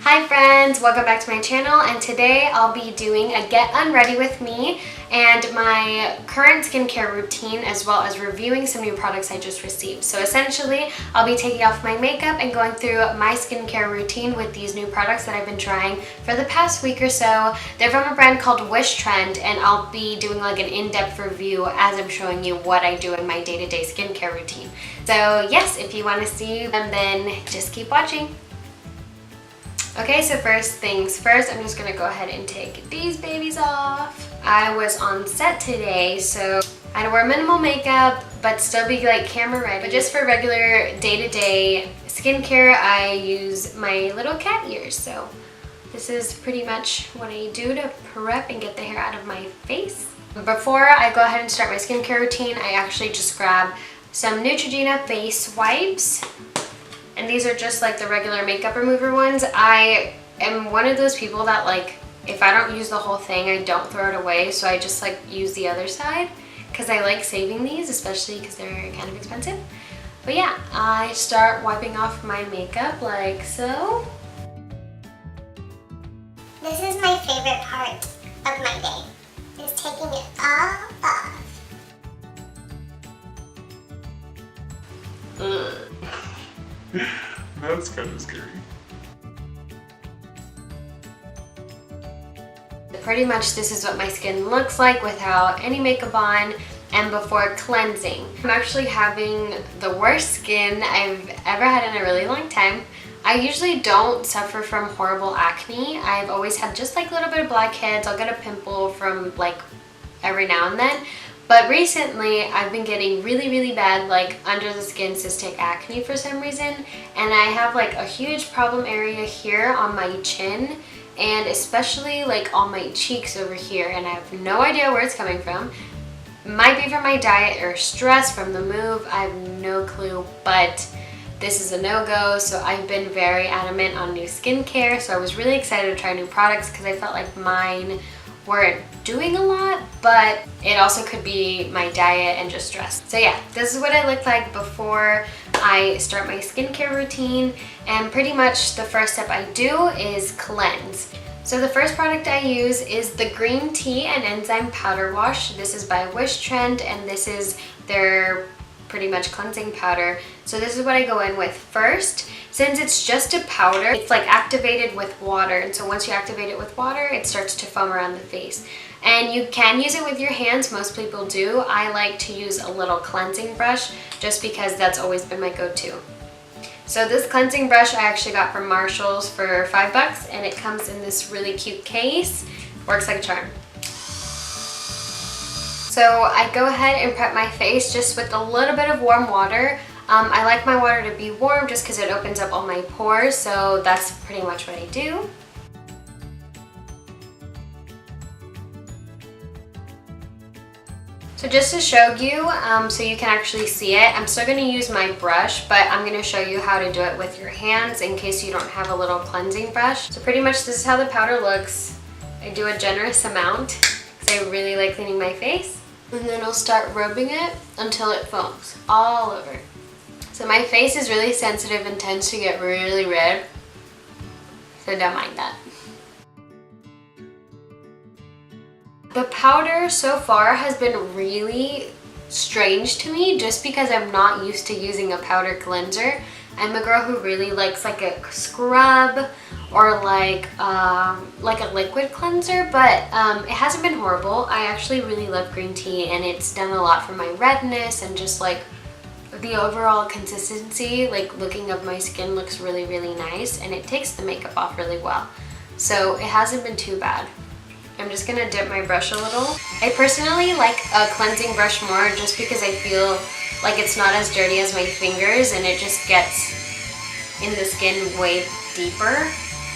Hi friends, welcome back to my channel, and today I'll be doing a get unready with me and my current skincare routine, as well as reviewing some new products I just received. So essentially, I'll be taking off my makeup and going through my skincare routine with these new products that I've been trying for the past week or so. They're from a brand called WISHTRENDS, and I'll be doing like an in-depth review as I'm showing you what I do in my day-to-day skincare routine. So yes, if you want to see them, then just keep watching. Okay, so first things first, I'm just gonna go ahead and take these babies off. I was on set today, so I had to wear minimal makeup, but still be like camera ready. But just for regular day-to-day skincare, I use my little cat ears. So this is pretty much what I do to prep and get the hair out of my face. Before I go ahead and start my skincare routine, I actually just grab some Neutrogena face wipes. And these are just like the regular makeup remover ones. I am one of those people that, like, if I don't use the whole thing, I don't throw it away. So I just like use the other side because I like saving these, especially because they're kind of expensive. But yeah, I start wiping off my makeup like so. This is my favorite part of my day, is taking it all off. That's kind of scary. Pretty much this is what my skin looks like without any makeup on and before cleansing. I'm actually having the worst skin I've ever had in a really long time. I usually don't suffer from horrible acne. I've always had just like a little bit of blackheads. I'll get a pimple from like every now and then. But recently, I've been getting really bad, like, under the skin cystic acne for some reason. And I have like a huge problem area here on my chin, and especially like on my cheeks over here. And I have no idea where it's coming from. Might be from my diet or stress from the move. I have no clue, but this is a no-go. So I've been very adamant on new skincare. So I was really excited to try new products because I felt like mine weren't doing a lot, but it also could be my diet and just stress. So yeah, this is what I look like before I start my skincare routine, and pretty much the first step I do is cleanse. So the first product I use is the Green Tea and Enzyme Powder Wash. This is by WISHTRENDS, and this is their pretty much cleansing powder. So this is what I go in with first. Since it's just a powder, it's like activated with water, and so once you activate it with water, it starts to foam around the face. And you can use it with your hands, most people do. I like to use a little cleansing brush just because that's always been my go-to. So this cleansing brush I actually got from Marshall's for $5, and it comes in this really cute case. Works like a charm. So I go ahead and prep my face just with a little bit of warm water. I like my water to be warm just because it opens up all my pores, so that's pretty much what I do. So just to show you, so you can actually see it, I'm still going to use my brush, but I'm going to show you how to do it with your hands in case you don't have a little cleansing brush. So pretty much this is how the powder looks. I do a generous amount because I really like cleaning my face. And then I'll start rubbing it until it foams all over. So my face is really sensitive and tends to get really red, so don't mind that. The powder so far has been really strange to me just because I'm not used to using a powder cleanser. I'm a girl who really likes like a scrub or like a liquid cleanser, but it hasn't been horrible. I actually really love green tea, and it's done a lot for my redness and just like the overall consistency. Like looking up my skin looks really nice, and it takes the makeup off really well. So it hasn't been too bad. I'm just gonna dip my brush a little. I personally like a cleansing brush more just because I feel like it's not as dirty as my fingers, and it just gets in the skin way deeper,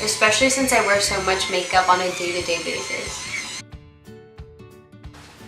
especially since I wear so much makeup on a day-to-day basis.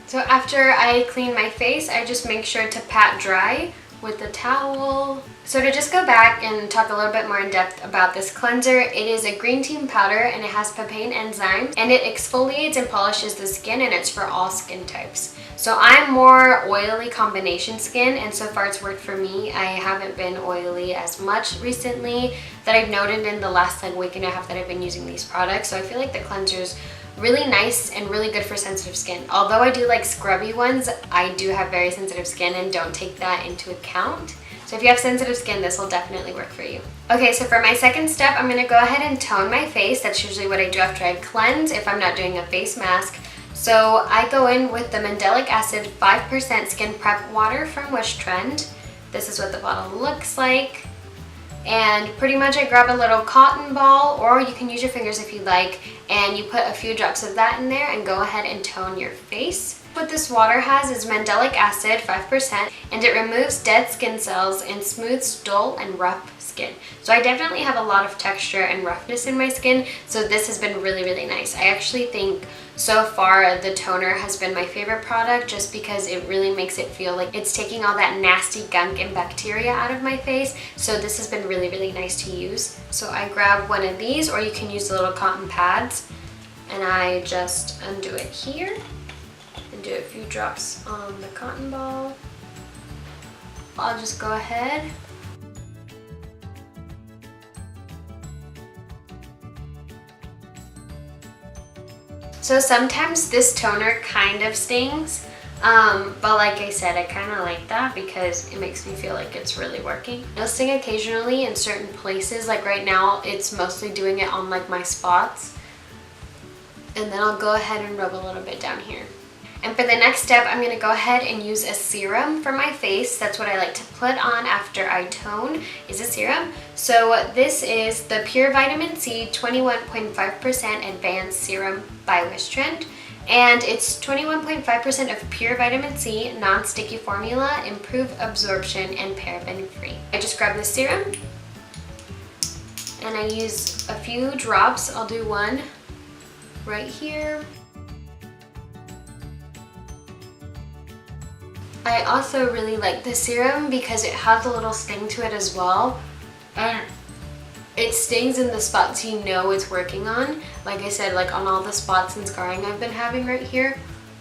So after I clean my face, I just make sure to pat dry with the towel. So to just go back and talk a little bit more in depth about this cleanser, it is a green tea powder, and it has papain enzymes, and it exfoliates and polishes the skin, and it's for all skin types. So I'm more oily combination skin, and so far it's worked for me. I haven't been oily as much recently that I've noted in the last like week and a half that I've been using these products. So I feel like the cleanser's really nice and really good for sensitive skin. Although I do like scrubby ones, I do have very sensitive skin and don't take that into account. So if you have sensitive skin, this will definitely work for you. Okay, so for my second step, I'm gonna go ahead and tone my face. That's usually what I do after I cleanse if I'm not doing a face mask. So I go in with the Mandelic Acid 5% Skin Prep Water from WISHTRENDS. This is what the bottle looks like. And pretty much I grab a little cotton ball, or you can use your fingers if you like, and you put a few drops of that in there and go ahead and tone your face. What this water has is Mandelic Acid 5%, and it removes dead skin cells and smooths dull and rough skin. So I definitely have a lot of texture and roughness in my skin, so this has been really, really nice. I actually think so far the toner has been my favorite product just because it really makes it feel like it's taking all that nasty gunk and bacteria out of my face. So this has been really, really nice to use. So I grab one of these, or you can use the little cotton pads, and I just undo it here and do a few drops on the cotton ball. I'll just go ahead So sometimes this toner kind of stings, but like I said, I kind of like that because it makes me feel like it's really working. It'll sting occasionally in certain places, like right now it's mostly doing it on like my spots. And then I'll go ahead and rub a little bit down here. And for the next step, I'm going to go ahead and use a serum for my face. That's what I like to put on after I tone, is a serum. So this is the Pure Vitamin C 21.5% Advanced Serum by WISHTRENDS. And it's 21.5% of pure vitamin C, non-sticky formula, improved absorption, and paraben-free. I just grab the serum and I use a few drops. I'll do one right here. I also really like the serum because it has a little sting to it as well, and it stings in the spots you know it's working on. Like I said, like on all the spots and scarring I've been having right here,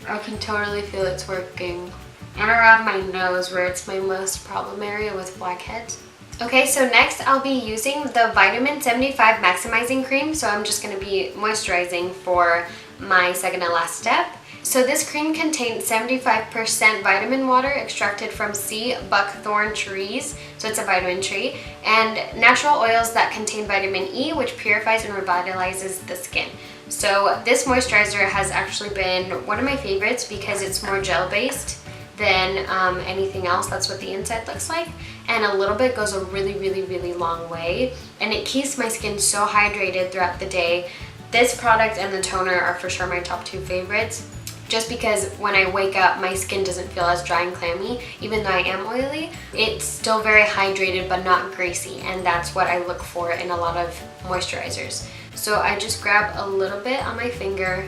I can totally feel it's working. And around my nose where it's my most problem area with blackheads. Okay, so next I'll be using the Vitamin 75 Maximizing Cream. So I'm just going to be moisturizing for my second and last step. So this cream contains 75% vitamin water extracted from sea buckthorn trees, so it's a vitamin tree, and natural oils that contain vitamin E, which purifies and revitalizes the skin. So this moisturizer has actually been one of my favorites because it's more gel-based than anything else. That's what the inside looks like, and a little bit goes a really, really, really long way, and it keeps my skin so hydrated throughout the day. This product and the toner are for sure my top two favorites. Just because when I wake up, my skin doesn't feel as dry and clammy, even though I am oily. It's still very hydrated, but not greasy, and that's what I look for in a lot of moisturizers. So I just grab a little bit on my finger,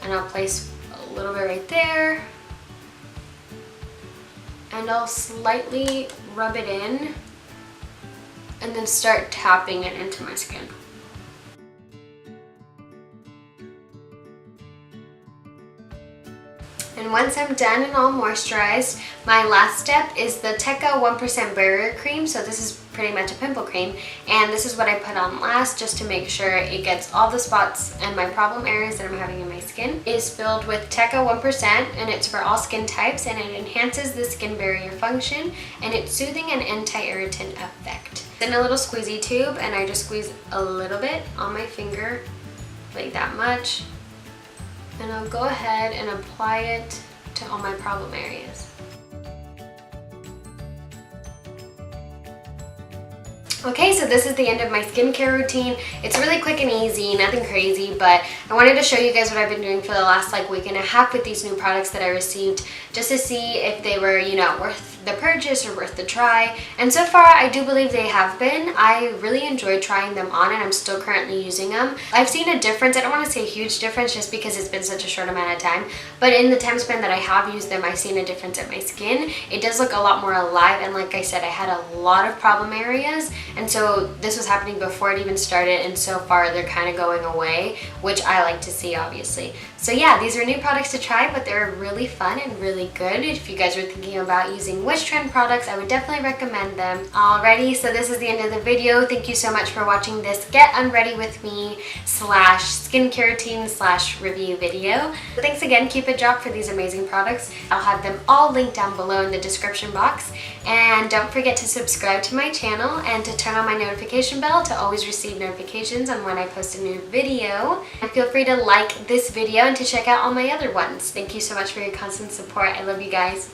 and I'll place a little bit right there, and I'll slightly rub it in, and then start tapping it into my skin. And once I'm done and all moisturized, my last step is the Tekka 1% Barrier Cream. So this is pretty much a pimple cream, and this is what I put on last just to make sure it gets all the spots and my problem areas that I'm having in my skin. It is filled with Tekka 1%, and it's for all skin types, and it enhances the skin barrier function, and it's soothing and anti-irritant effect. Then a little squeezy tube, and I just squeeze a little bit on my finger, like that much. And I'll go ahead and apply it to all my problem areas. Okay, so this is the end of my skincare routine. It's really quick and easy, nothing crazy, but I wanted to show you guys what I've been doing for the last week and a half with these new products that I received, just to see if they were, worth the purchase or worth the try. And so far, I do believe they have been. I really enjoyed trying them on, and I'm still currently using them. I've seen a difference. I don't want to say a huge difference just because it's been such a short amount of time, but in the time span that I have used them, I've seen a difference in my skin. It does look a lot more alive, and like I said, I had a lot of problem areas, and so this was happening before it even started, and so far they're kind of going away, which I like to see, obviously. So yeah, these are new products to try, but they're really fun and really good. If you guys are thinking about using WISHTRENDS products, I would definitely recommend them. Alrighty, so this is the end of the video. Thank you so much for watching this Get Unready With Me / skincare routine / review video. So thanks again, Cupidrop, for these amazing products. I'll have them all linked down below in the description box. And don't forget to subscribe to my channel and to turn on my notification bell to always receive notifications on when I post a new video. And feel free to like this video and to check out all my other ones. Thank you so much for your constant support. I love you guys.